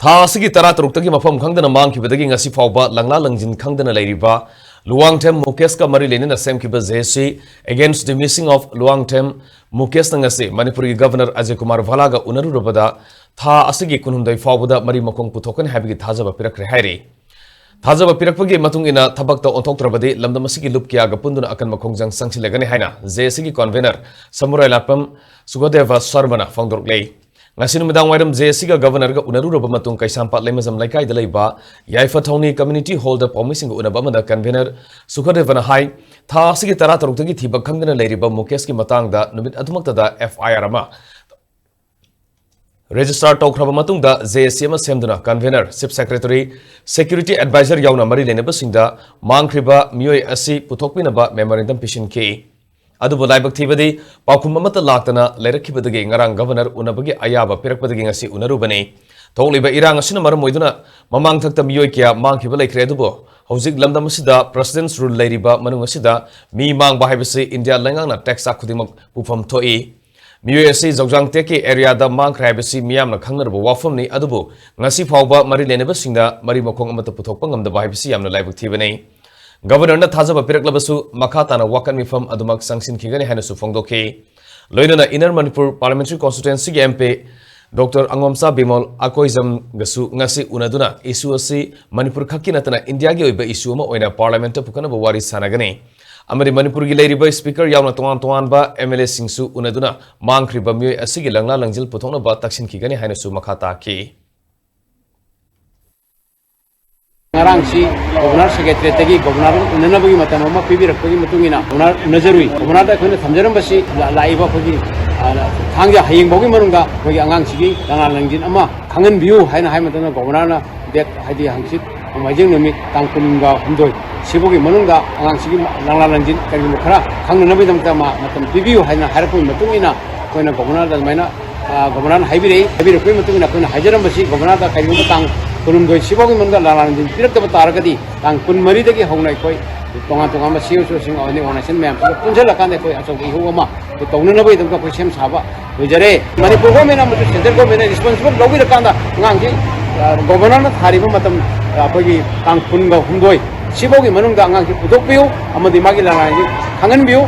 था असगी तरा तरुक्तगी मफम खंगदना मांगखिबदगी ngasi fawba langla langjin khangdana leiriba luangthem mukesh ka mari lenina semkiba jesi against the missing of luangthem mukesh ngasi manipuri governor ajay kumar bhala ga unaru robada tha asigi kunumdai fawbada mari makong puthokani habigi thajaba pirakre hairi thajaba pirakpagi matungina thabakta onthoktrabadi lamdamasigi lupkya ga punduna akan makongjang sangsilegani haina jesi gi convener samurai lapam sugodeva sarmana fangdorlei ngasi numidang wairam JSC ga governor ga unaru roba matung kaisampat lemazam laikai da leiba yaifa thongni community hall da promising unaba mada convener sukadevana hai tha asigi tara taruktagi thiba khangdana leiriba mukesh ki matang da numit adumakta da FIR ama register tokraba matung da JSC ma semduna convener chief secretary security advisor yauna mari leneba singda mangkhriba miyoi asi puthokpinaba memorandum pishin ki adubu laibak thibadi paukhum amata laktana leirakhibadagi ngarang governor unabagi ayaba pirakpadagi ngasi unarubani tholiba irang asina maram moiduna mamang thakta miyoi kya mangkhiba leikre adubu hojik lamdam asida president's rule leiriba manung asida mi mang bahaibasi india langangna tax akhudimak pufam thoi miyoi asi jogjang teki area da mangkhra haibasi miyamna khangnarba wafamni adubu ngasi phawba mari leneba singda mari mokhong amata puthokpa ngamda bahaibasi yamna laibak thibani Governor na thajaba piraklebasu makhatana wakan mifam adumak sangsin khigani hainasu phongdokhi loinana inner manipur parliamentary constituency gi MP Dr. Angomsa Bimol akoizam gasu ngasi unaduna issue asi manipur khakkinatana india gi oiba issue ma oina parliament ta pukana wari sanagani amari manipur gi leiriba speaker yauna tongan ba MLA singsu unaduna mangkhriba myoi asigi langla langjil puthokna ba taksin khigani hainasu makhata ki ngarang si governor secretary tagi governor unanabagi matanoma pibirakpagi matungina governor nazarui governor da khone thamjaram basi laiba phagi thangja hayeng bogi manunga phagi angang sigi langal langjin ama khangan biu haina hai matana governor na det haidi hangsit amajeng nami tangkunga humdoi sibogi manunga angang sigi langal langjin kari mukhara khangna nabi damta ma matam pibiu haina harapoi matungina koina governor da maina governor haibirapoi matungina koina hajaram basi governor da kari matang kunumdoi sibogi manunga langal langjin pirakta taragadi tang kun mari dagi hongnai koi tonga ma siu sing oni onation mem punjala kan koi achok ihu ma tongna nabai dam ka koi sem saba jare manipur government am central government responsible logi rakanda ngang governor na thari matam apagi tang kun ga humdoi sibogi manunga ngang ki pudok piu amadi magi langai khangan biu